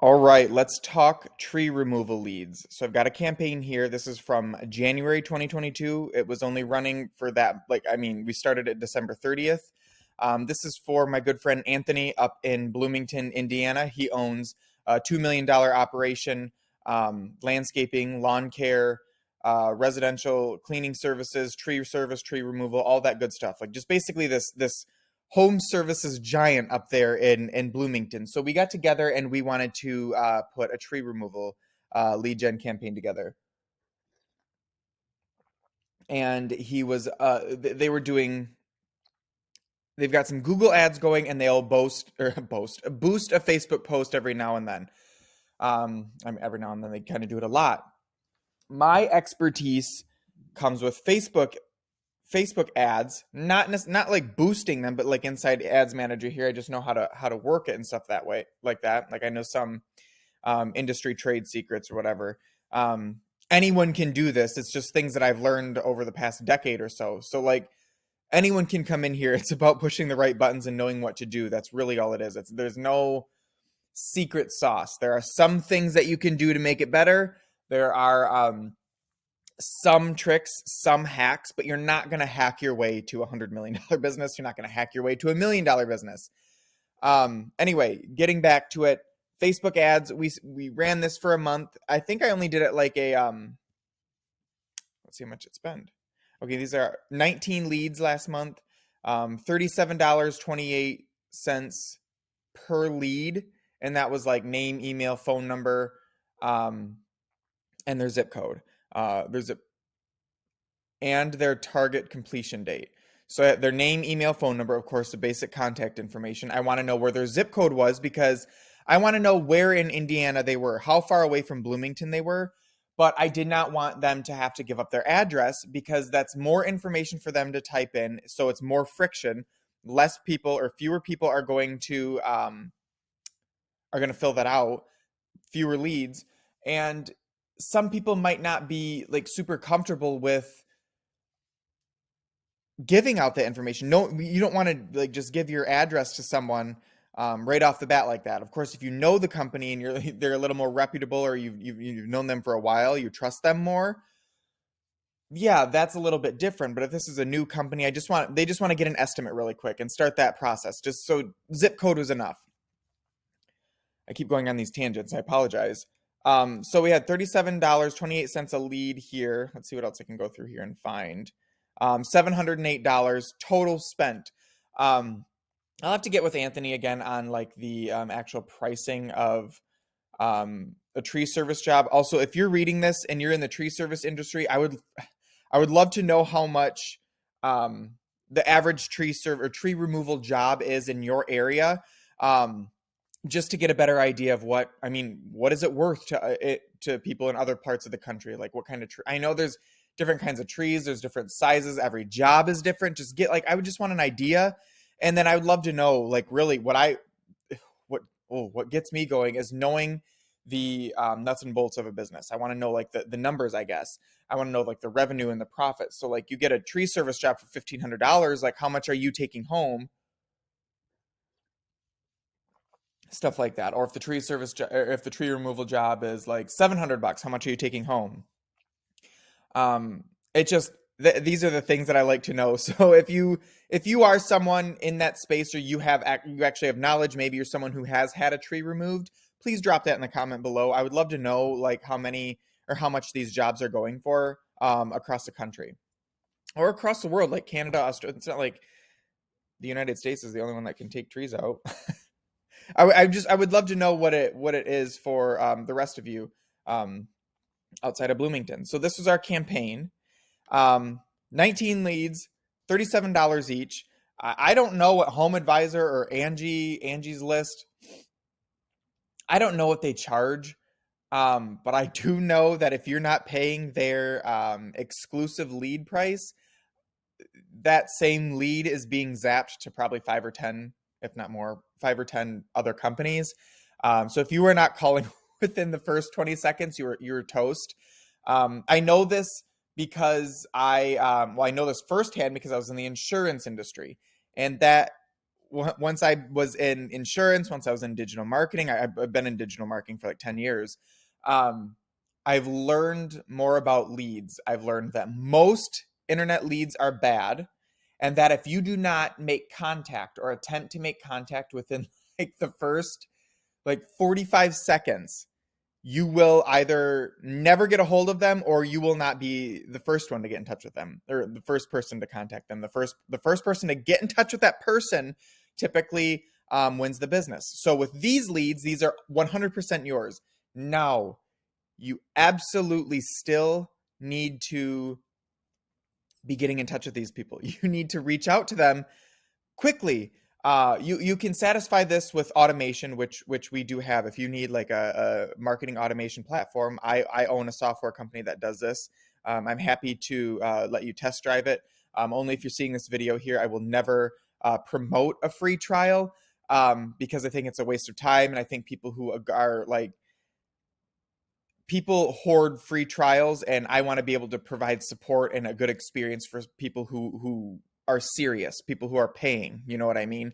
All right, let's talk tree removal leads. So I've got a campaign here. This is from January 2022. It was only running for that, we started it December 30th. This is for my good friend Anthony up in Bloomington, Indiana. He owns a $2 million operation, landscaping, lawn care, residential cleaning services, tree service, tree removal, all that good stuff. Like just basically this home services giant up there in Bloomington. So we got together and we wanted to put a tree removal lead gen campaign together. And they were doing, they've got some Google ads going and they'll boost a Facebook post every now and then. Every now and then they kind of do it a lot. My expertise comes with Facebook ads, not like boosting them, but like inside Ads Manager here, I just know how to work it and stuff that way, like that. Like I know some industry trade secrets or whatever. Anyone can do this. It's just things that I've learned over the past decade or so. So like anyone can come in here. It's about pushing the right buttons and knowing what to do. That's really all it is. There's no secret sauce. There are some things that you can do to make it better. There are some tricks, some hacks, but you're not going to hack your way to $100 million business. You're not going to hack your way to $1 million business. Anyway, getting back to it, Facebook ads, we ran this for a month. I think I only did it like a, let's see how much it spent. Okay, these are 19 leads last month, $37.28 per lead. And that was like name, email, phone number, and their zip code. And their target completion date. So their name, email, phone number, of course, the basic contact information. I want to know where their zip code was because I want to know where in Indiana they were, how far away from Bloomington they were. But I did not want them to have to give up their address because that's more information for them to type in. So it's more friction. Less people or fewer people are going to fill that out. Fewer leads. And some people might not be like super comfortable with giving out the information. No, you don't want to like just give your address to someone right off the bat like that. Of course, if you know the company and they're a little more reputable or you've known them for a while, you trust them more. Yeah, that's a little bit different. But if this is a new company, they just want to get an estimate really quick and start that process. Just so zip code was enough. I keep going on these tangents. I apologize. So we had $37.28 a lead here. Let's see what else I can go through here and find. $708 total spent. I'll have to get with Anthony again on like the actual pricing of a tree service job. Also, if you're reading this and you're in the tree service industry, I would love to know how much the average tree removal job is in your area. Just to get a better idea of what is it worth to people in other parts of the country? Like what kind of tree? I know there's different kinds of trees. There's different sizes. Every job is different. I would just want an idea. And then I would love to know like really what gets me going is knowing the nuts and bolts of a business. I want to know like the numbers, I guess. I want to know like the revenue and the profit. So like you get a tree service job for $1,500. Like how much are you taking home? Stuff like that. Or if the if the tree removal job is like $700, how much are you taking home? It just these are the things that I like to know. So if you are someone in that space or you actually have knowledge, maybe you're someone who has had a tree removed, please drop that in the comment below. I would love to know like how many or how much these jobs are going for across the country or across the world, like Canada, Australia. It's not like the United States is the only one that can take trees out. I would love to know what it is for the rest of you outside of Bloomington. So this was our campaign. 19 leads, $37 each. I don't know what Home Advisor or Angie's List. I don't know what they charge. But I do know that if you're not paying their exclusive lead price, that same lead is being zapped to probably 5 or 10, if not more, 5 or 10 other companies. So if you were not calling within the first 20 seconds, you're toast. I know this because I know this firsthand because I was in the insurance industry, and that once I was in insurance, once I was in digital marketing, I've been in digital marketing for like 10 years. Um, I've learned more about leads. I've learned that most internet leads are bad, and that if you do not make contact or attempt to make contact within like the first like 45 seconds, you will either never get a hold of them, or you will not be the first one to get in touch with them, or the first person to contact them. The first person to get in touch with that person typically wins the business. So with these leads, these are 100% yours. Now, you absolutely still need to be getting in touch with these people. You need to reach out to them quickly. You can satisfy this with automation, which we do have. If you need like a marketing automation platform, I own a software company that does this. I'm happy to let you test drive it. Only if you're seeing this video here, I will never promote a free trial, because I think it's a waste of time, and I think people who are like people hoard free trials, and I want to be able to provide support and a good experience for people who are serious, people who are paying, you know what I mean?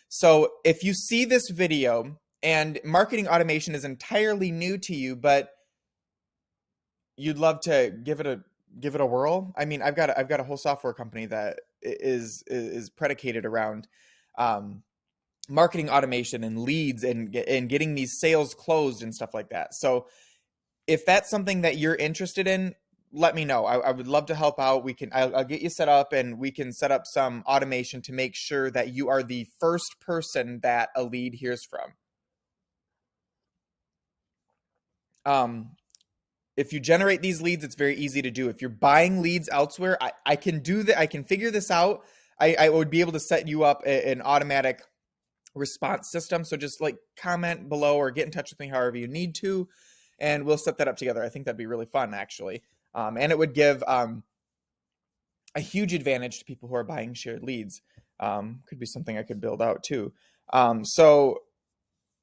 So if you see this video and marketing automation is entirely new to you, but you'd love to give it a whirl. I mean, I've got a whole software company that is predicated around marketing automation and leads and getting these sales closed and stuff like that. So if that's something that you're interested in, let me know. I would love to help out. I'll get you set up, and we can set up some automation to make sure that you are the first person that a lead hears from. If you generate these leads, it's very easy to do. If you're buying leads elsewhere, I can do that. I can figure this out. I would be able to set you up an automatic response system. So just like comment below or get in touch with me however you need to, and we'll set that up together. I think that'd be really fun, actually. And it would give a huge advantage to people who are buying shared leads. Could be something I could build out too. So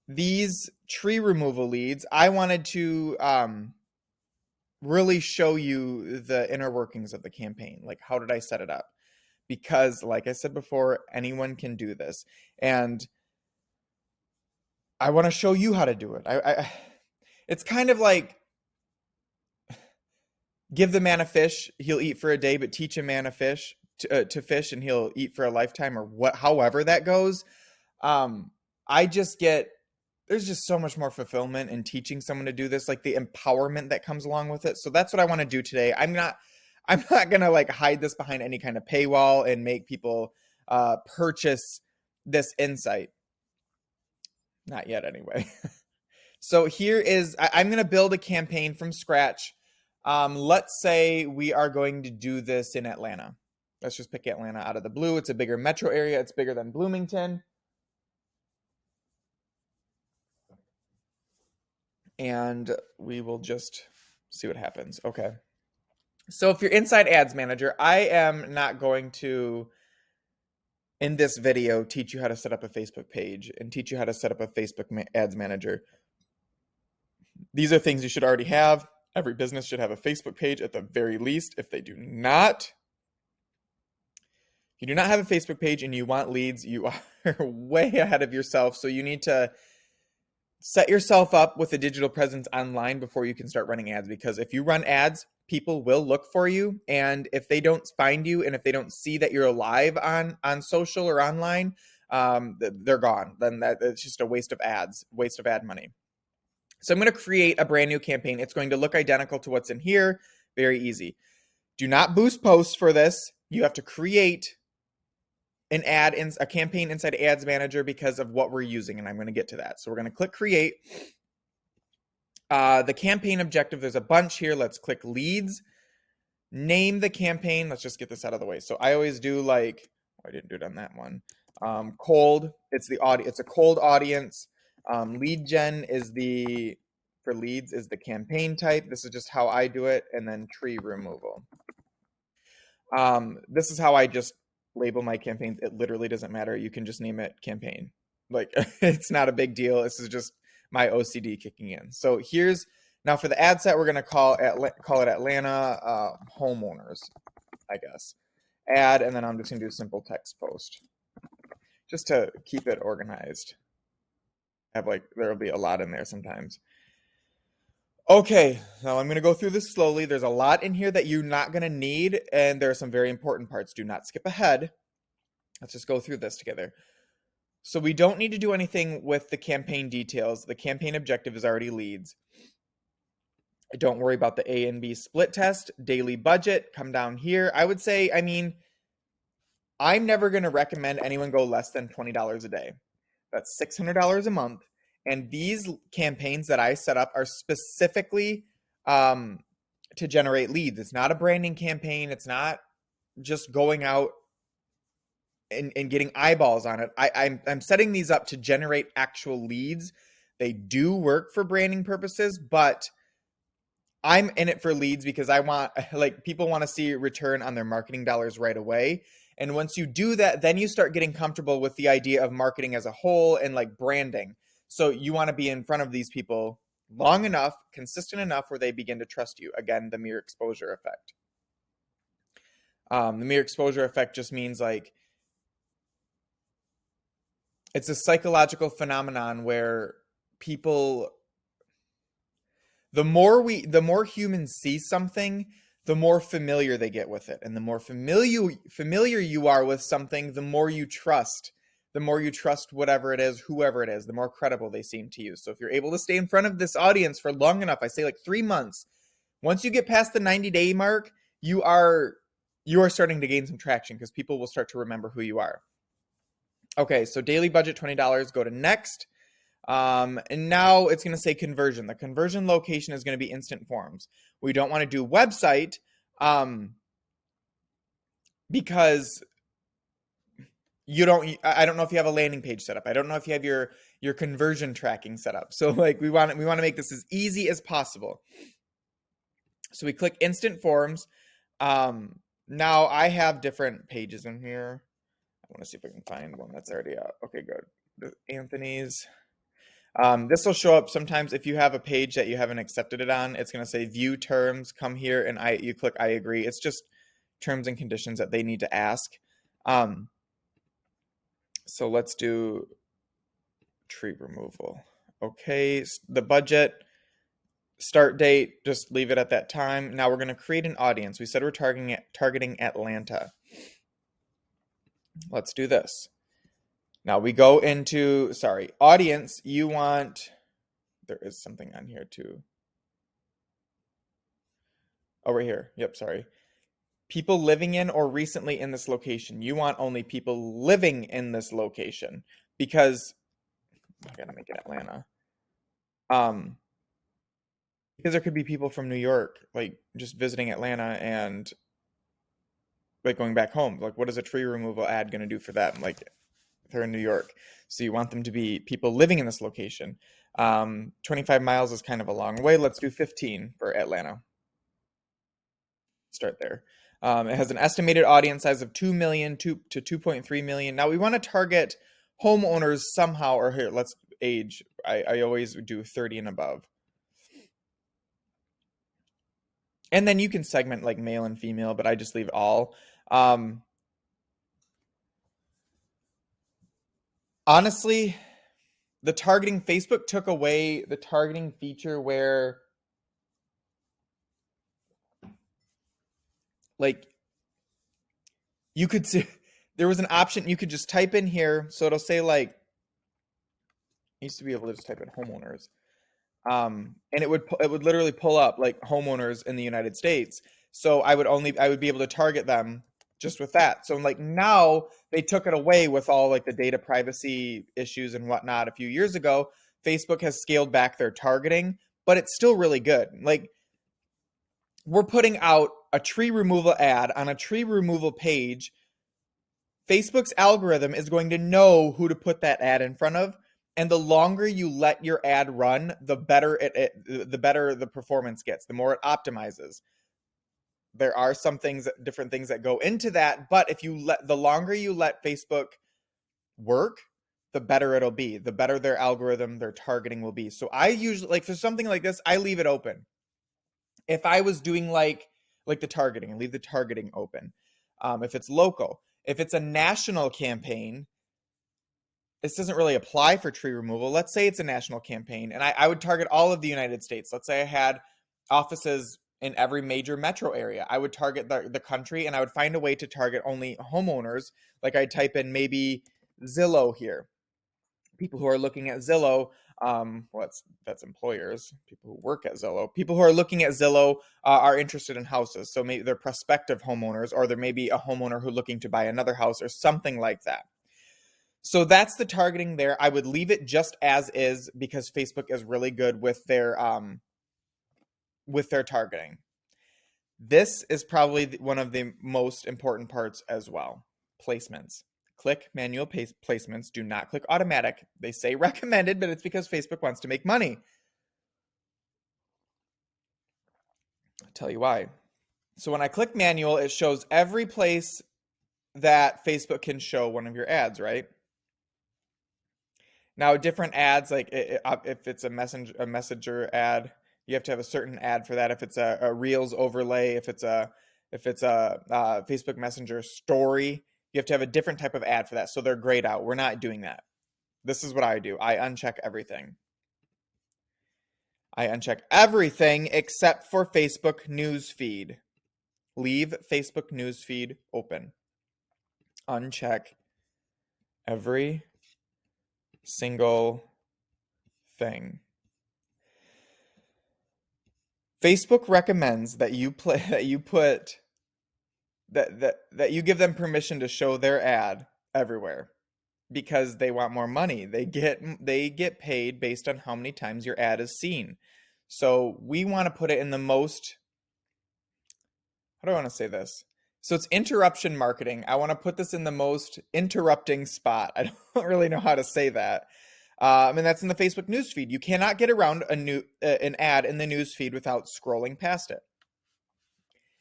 these tree removal leads, I wanted to really show you the inner workings of the campaign. Like, how did I set it up? Because like I said before, anyone can do this. And I want to show you how to do it. It's kind of like, give the man a fish, he'll eat for a day, but teach a man a fish to fish, and he'll eat for a lifetime, or however that goes. I just get, there's just so much more fulfillment in teaching someone to do this, like the empowerment that comes along with it. So that's what I want to do today. I'm not gonna like hide this behind any kind of paywall and make people purchase this insight. Not yet, anyway. So here is, I'm going to build a campaign from scratch. Let's say we are going to do this in Atlanta. Let's just pick Atlanta out of the blue. It's a bigger metro area. It's bigger than Bloomington. And we will just see what happens. Okay. So if you're inside Ads Manager, I am not going to, in this video, teach you how to set up a Facebook page and teach you how to set up a Facebook Ads Manager. These are things you should already have. Every business should have a Facebook page at the very least. If they do not, if you do not have a Facebook page and you want leads, you are way ahead of yourself. So you need to set yourself up with a digital presence online before you can start running ads, because if you run ads, people will look for you. And if they don't find you, and if they don't see that you're alive on social or online, they're gone. Then it's just a waste of ads, waste of ad money. So I'm going to create a brand new campaign. It's going to look identical to what's in here. Very easy. Do not boost posts for this. You have to create an ad in a campaign inside Ads Manager because of what we're using, and I'm going to get to that. So we're going to click create. The campaign objective, there's a bunch here. Let's click leads. Name the campaign. Let's just get this out of the way. So I always do like, I didn't do it on that one. Cold. It's a cold audience. Lead gen is for leads is the campaign type. This is just how I do it. And then tree removal. This is how I just label my campaigns. It literally doesn't matter. You can just name it campaign. Like, it's not a big deal. This is just my OCD kicking in. So now for the ad set, we're going to call it Atlanta homeowners, I guess. Ad, and then I'm just going to do simple text post. just to keep it organized. There'll be a lot in there sometimes. Okay, now I'm going to go through this slowly. There's a lot in here that you're not going to need, and there are some very important parts. Do not skip ahead. Let's just go through this together. So we don't need to do anything with the campaign details. The campaign objective is already leads. Don't worry about the A and B split test. Daily budget, come down here. I would say, I'm never going to recommend anyone go less than $20 a day. That's $600 a month. And these campaigns that I set up are specifically to generate leads. It's not a branding campaign. It's not just going out and getting eyeballs on it. I'm setting these up to generate actual leads. They do work for branding purposes, but I'm in it for leads because I want, people want to see return on their marketing dollars right away. And once you do that, then you start getting comfortable with the idea of marketing as a whole and branding. So you want to be in front of these people long enough, consistent enough where they begin to trust you. Again, the mere exposure effect. The mere exposure effect just means it's a psychological phenomenon where people, the more humans see something, the more familiar they get with it. And the more familiar you are with something, the more you trust. The more you trust whatever it is, whoever it is, the more credible they seem to you. So if you're able to stay in front of this audience for long enough, I say 3 months, once you get past the 90-day mark, you are starting to gain some traction because people will start to remember who you are. Okay, so daily budget, $20, go to next. And now it's going to say conversion. The conversion location is going to be instant forms. We don't want to do website because I don't know if you have a landing page set up. I don't know if you have your conversion tracking set up. So we want to make this as easy as possible. So we click instant forms. Now I have different pages in here. I want to see if I can find one that's already out. Okay, good. Anthony's. This will show up sometimes if you have a page that you haven't accepted it on. It's going to say view terms, come here, and you click I agree. It's just terms and conditions that they need to ask. So let's do tree removal. Okay, the budget, start date, just leave it at that time. Now we're going to create an audience. We said we're targeting Atlanta. Let's do this. Now we go into, audience, there is something on here too. Oh, right here. Yep, sorry. People living in or recently in this location. You want only people living in this location because I gotta make it Atlanta. Because there could be people from New York, just visiting Atlanta and going back home. What is a tree removal ad gonna do for them? They're in New York. So you want them to be people living in this location. 25 miles is kind of a long way. Let's do 15 for Atlanta. Start there. It has an estimated audience size of 2 million to 2.3 million. Now we want to target homeowners somehow, or here, let's age. I always do 30 and above. And then you can segment male and female, but I just leave all. Honestly, the targeting, Facebook took away the targeting feature where you could see, there was an option you could just type in here. So it'll say used to be able to just type in homeowners. And it would literally pull up homeowners in the United States. So I would be able to target them just with that. So now they took it away with all the data privacy issues and whatnot a few years ago. Facebook has scaled back their targeting, but it's still really good. We're putting out a tree removal ad on a tree removal page. Facebook's algorithm is going to know who to put that ad in front of. And the longer you let your ad run, the better the better the performance gets, the more it optimizes. There are different things that go into that, but the longer you let Facebook work, the better it'll be. The better their algorithm, their targeting will be. So I usually, for something like this, I leave it open. If I was doing the targeting, I leave the targeting open. If it's local, if it's a national campaign, this doesn't really apply for tree removal. Let's say it's a national campaign, and I would target all of the United States. Let's say I had offices in every major metro area. I would target the country, and I would find a way to target only homeowners. Like I'd type in maybe Zillow here. People who are looking at Zillow, that's employers, people who work at Zillow. People who are looking at Zillow are interested in houses. So maybe they're prospective homeowners, or there may be a homeowner who's looking to buy another house or something like that. So that's the targeting there. I would leave it just as is because Facebook is really good with their targeting. This is probably one of the most important parts as well. Placements. Click manual placements. Do not click automatic. They say recommended, but it's because Facebook wants to make money. I'll tell you why. So when I click manual, it shows every place that Facebook can show one of your ads, right? Now, different ads, like if it's a messenger ad, you have to have a certain ad for that. If it's a Reels overlay, if it's a Facebook Messenger story, you have to have a different type of ad for that. So they're grayed out. We're not doing that. This is what I do. I uncheck everything. I uncheck everything except for Facebook newsfeed. Leave Facebook newsfeed open. Uncheck every single thing. Facebook recommends that you give them permission to show their ad everywhere because they want more money. They get paid based on how many times your ad is seen. So we want to put it in the most, how do I want to say this? So it's interruption marketing. I want to put this in the most interrupting spot. I don't really know how to say that. And that's in the Facebook newsfeed. You cannot get around an ad in the newsfeed without scrolling past it.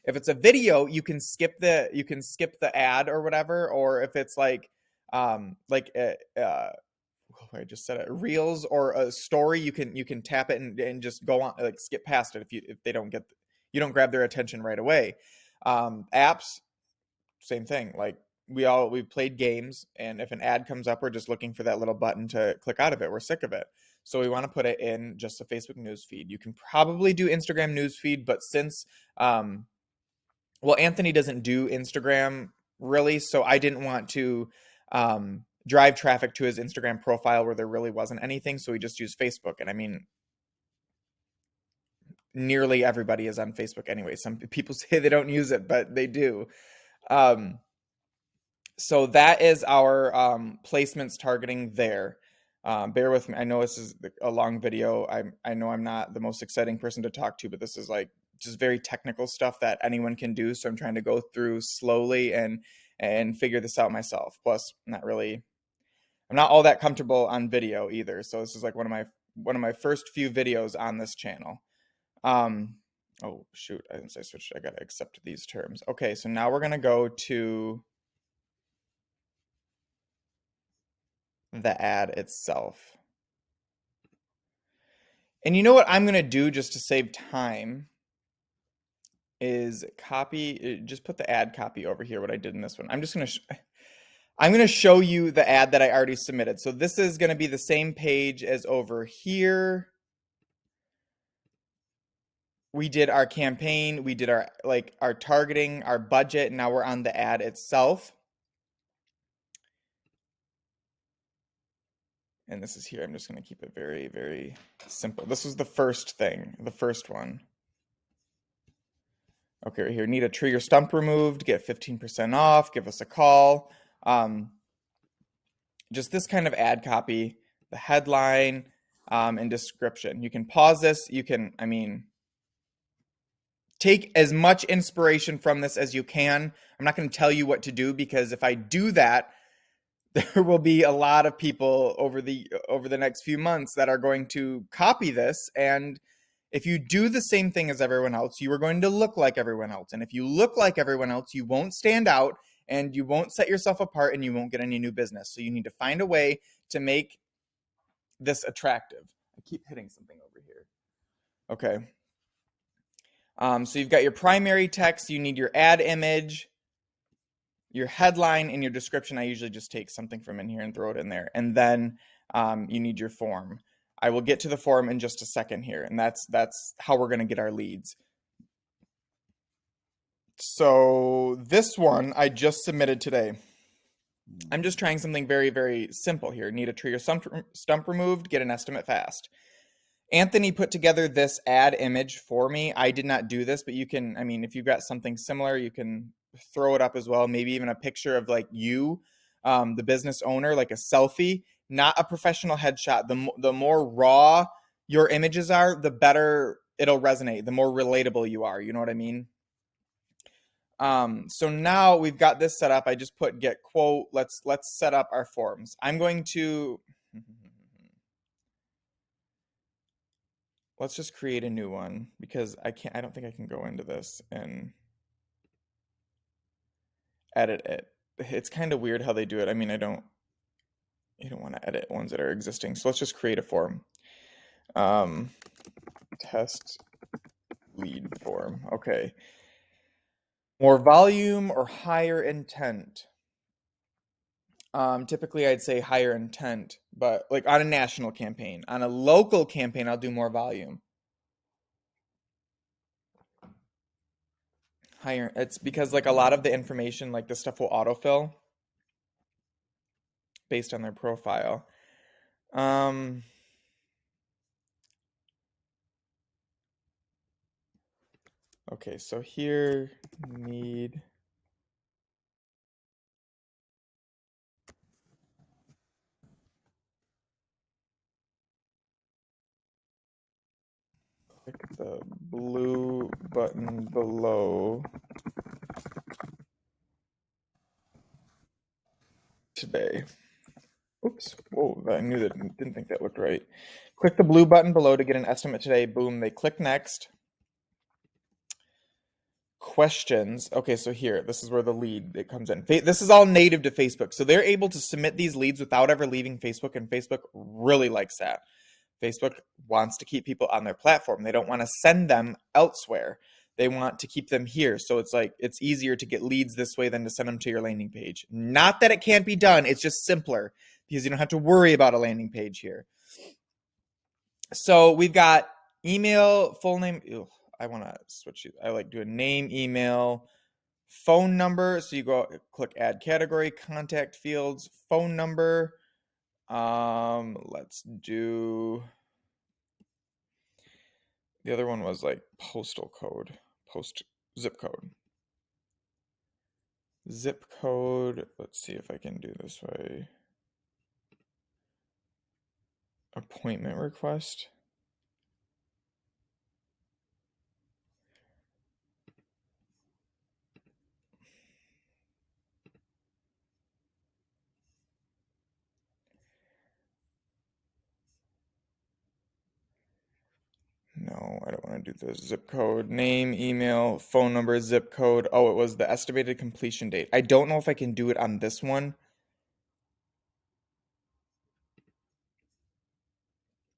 If it's a video, you can skip the ad or whatever. Or if it's I just said it, Reels or a story, you can tap it and just go on, like skip past it if they don't you don't grab their attention right away. Apps, same thing. Like we've played games, and if an ad comes up, we're just looking for that little button to click out of it. We're sick of it. So we want to put it in just a Facebook news feed. You can probably do Instagram news feed, but since, Anthony doesn't do Instagram really, so I didn't want to drive traffic to his Instagram profile where there really wasn't anything. So we just used Facebook. And I mean, nearly everybody is on Facebook anyway. Some people say they don't use it, but they do. So that is our placements targeting there. Bear with me. I know this is a long video. I know I'm not the most exciting person to talk to, but this is like just very technical stuff that anyone can do. So I'm trying to go through slowly and figure this out myself. Plus, I'm not all that comfortable on video either. So this is like one of my first few videos on this channel. Oh shoot, I didn't say switch. I gotta accept these terms. Okay, so now we're gonna go to the ad itself. And you know what I'm gonna do just to save time is just put the ad copy over here, what I did in this one. I'm gonna show you the ad that I already submitted. So this is gonna be the same page as over here. We did our campaign, we did our targeting, our budget, and now we're on the ad itself. And this is here. I'm just going to keep it very, very simple. This was the first thing, the first one. Okay, right here, need a tree or stump removed, get 15% off, give us a call. Just this kind of ad copy, the headline, and description. You can pause this. You can, take as much inspiration from this as you can. I'm not going to tell you what to do because if I do that, there will be a lot of people over the next few months that are going to copy this. And if you do the same thing as everyone else, you are going to look like everyone else. And if you look like everyone else, you won't stand out and you won't set yourself apart and you won't get any new business. So you need to find a way to make this attractive. I keep hitting something over here. Okay. So you've got your primary text, you need your ad image. your headline and your description. I usually just take something from in here and throw it in there. And then you need your form. I will get to the form in just a second here, and that's how we're going to get our leads. So this one I just submitted today. I'm just trying something very, very simple here. Need a tree or stump removed, get an estimate fast. Anthony put together this ad image for me. I did not do this, but you can, I mean, if you've got something similar, you can throw it up as well. Maybe even a picture of like you, the business owner, like a selfie, not a professional headshot. The more raw your images are, the better it'll resonate, the more relatable you are. You know what I mean? So now we've got this set up. I just put get quote. Let's set up our forms. I'm going to let's just create a new one because I don't think I can go into this and edit it. It's kind of weird how they do it. I mean, you don't want to edit ones that are existing. So let's just create a form. Test lead form. Okay. More volume or higher intent? Typically I'd say higher intent, but like on a national campaign. On a local campaign, I'll do more volume. Higher, it's because like a lot of the information, like the stuff will autofill based on their profile. Um, okay, so here need click the blue button below today. Oops. Whoa, I knew that. Didn't think that looked right. Click the blue button below to get an estimate today. Boom. They click next. Questions. Okay, so here, this is where the lead it comes in. This is all native to Facebook. So they're able to submit these leads without ever leaving Facebook, and Facebook really likes that. Facebook wants to keep people on their platform. They don't want to send them elsewhere. They want to keep them here. So it's like it's easier to get leads this way than to send them to your landing page. Not that it can't be done, it's just simpler because you don't have to worry about a landing page here. So we've got email, full name. Ew, I want to switch it. I like doing name, email, phone number. So you go click add category, contact fields, phone number. Let's do the other one was like postal code, zip code. Zip code. Let's see if I can do this way. Appointment request. No, I don't want to do the zip code. Name, email, phone number, zip code. Oh, it was the estimated completion date. I don't know if I can do it on this one.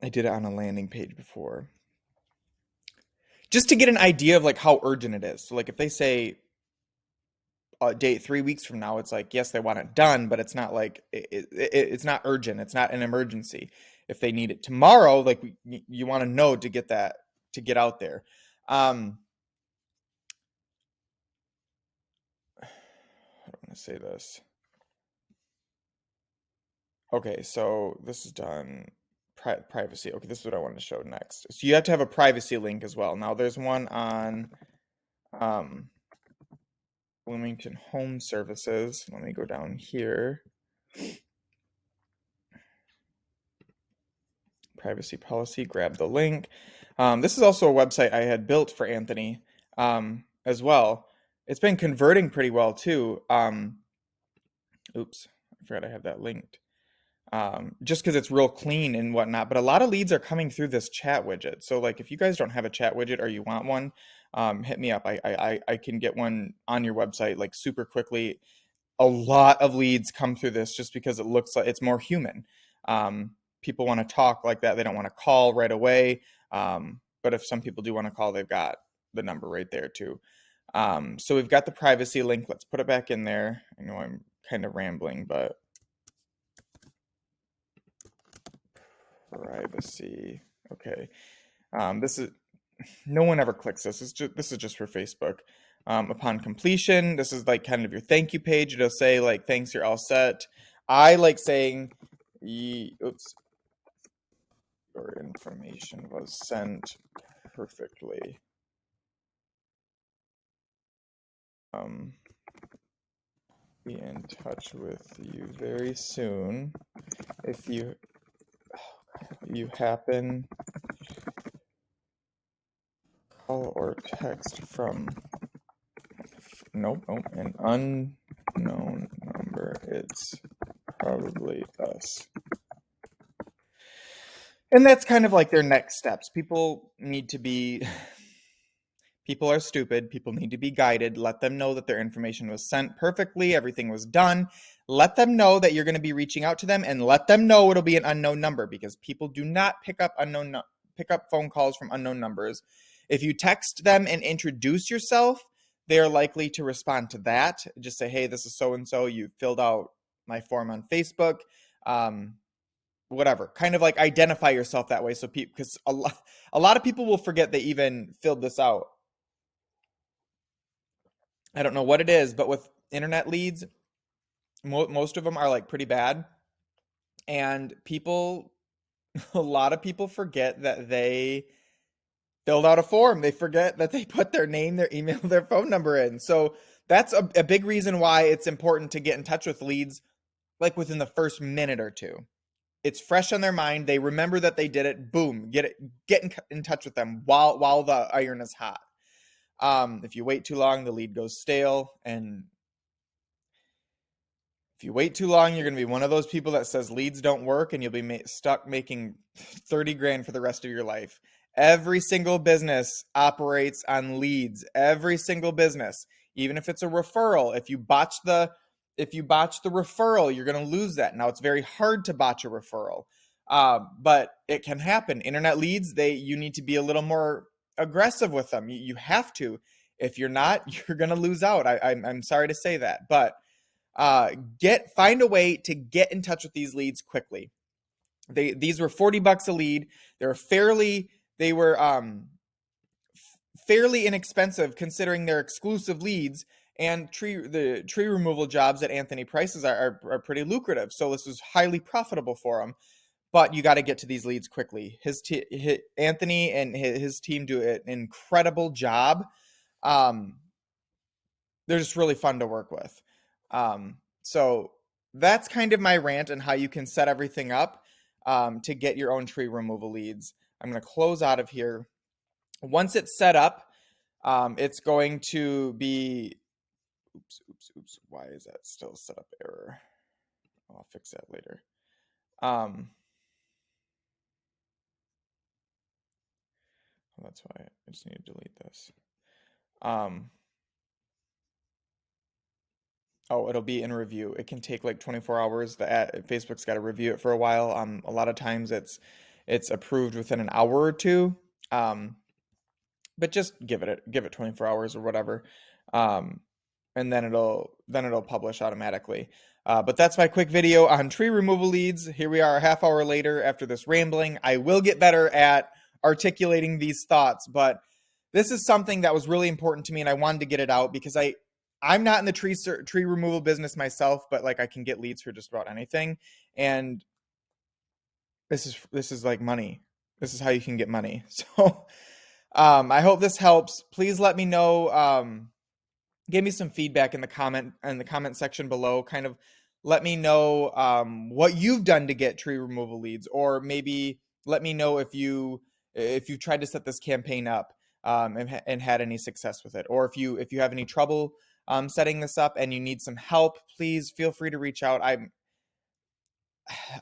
I did it on a landing page before. Just to get an idea of like how urgent it is. So like if they say date 3 weeks from now, it's like, yes, they want it done, but it's not like it's not urgent. It's not an emergency. If they need it tomorrow, like you want to know to get that to get out there. How do I want to say this? Okay, so this is done. Privacy. Okay, this is what I wanted to show next. So you have to have a privacy link as well. Now there's one on Bloomington Home Services. Let me go down here. Privacy policy, grab the link. This is also a website I had built for Anthony as well. It's been converting pretty well too. Oops, I forgot I had that linked. Just because it's real clean and whatnot, but a lot of leads are coming through this chat widget. So like if you guys don't have a chat widget or you want one, hit me up. I can get one on your website like super quickly. A lot of leads come through this just because it looks like it's more human. People want to talk like that. They don't want to call right away. But if some people do want to call, they've got the number right there too. So we've got the privacy link. Let's put it back in there. I know I'm kind of rambling, but privacy. Okay. This is no one ever clicks this. This is just for Facebook. Upon completion, this is like kind of your thank you page. It'll say like, thanks, you're all set. I like saying, oops, your information was sent perfectly. Be in touch with you very soon. If you happen call or text from nope, an unknown number, it's probably us. And that's kind of like their next steps. People are stupid. People need to be guided. Let them know that their information was sent perfectly. Everything was done. Let them know that you're going to be reaching out to them, and let them know it'll be an unknown number, because people do not pick up phone calls from unknown numbers. If you text them and introduce yourself, they are likely to respond to that. Just say, hey, this is so-and-so. You filled out my form on Facebook. Whatever. Kind of like identify yourself that way. So people, because a lot of people will forget they even filled this out. I don't know what it is, but with internet leads, most of them are like pretty bad. And a lot of people forget that they filled out a form. They forget that they put their name, their email, their phone number in. So that's a big reason why it's important to get in touch with leads like within the first minute or two. It's fresh on their mind. They remember that they did it. Boom, get in touch with them while the iron is hot. If you wait too long, the lead goes stale, and if you wait too long, you're going to be one of those people that says leads don't work, and you'll be stuck making 30 grand for the rest of your life. Every single business operates on leads. Every single business, even if it's a referral. If you botch the referral, you're going to lose that. Now, it's very hard to botch a referral, but it can happen. Internet leads, you need to be a little more aggressive with them. You have to. If you're not, you're going to lose out. I'm sorry to say that, but find a way to get in touch with these leads quickly. These were $40 a lead. They were fairly inexpensive considering they're exclusive leads, and the tree removal jobs at Anthony Price's are pretty lucrative. So this was highly profitable for him. But you got to get to these leads quickly. Anthony and his team do an incredible job. They're just really fun to work with. So that's kind of my rant on how you can set everything up to get your own tree removal leads. I'm going to close out of here. Once it's set up, it's going to be, oops. Why is that still setup error? I'll fix that later. That's why I just need to delete this. It'll be in review. It can take like 24 hours. Facebook's got to review it for a while. A lot of times it's approved within an hour or two. But just give it 24 hours or whatever. And then it'll publish automatically. But that's my quick video on tree removal leads. Here we are a half hour later after this rambling. I will get better at articulating these thoughts, but this is something that was really important to me, and I wanted to get it out because I'm not in the tree removal business myself, but like I can get leads for just about anything. And this is like money. This is how you can get money. So I hope this helps. Please let me know. Give me some feedback in the comment section below. Kind of let me know what you've done to get tree removal leads, or maybe let me know if you tried to set this campaign up and had any success with it, or if you have any trouble setting this up and you need some help. Please feel free to reach out.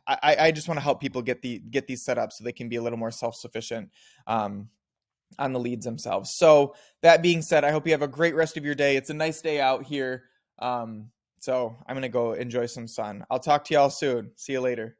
I just want to help people get these set up so they can be a little more self-sufficient on the leads themselves. So that being said, I hope you have a great rest of your day. It's a nice day out here. So I'm going to go enjoy some sun. I'll talk to y'all soon. See you later.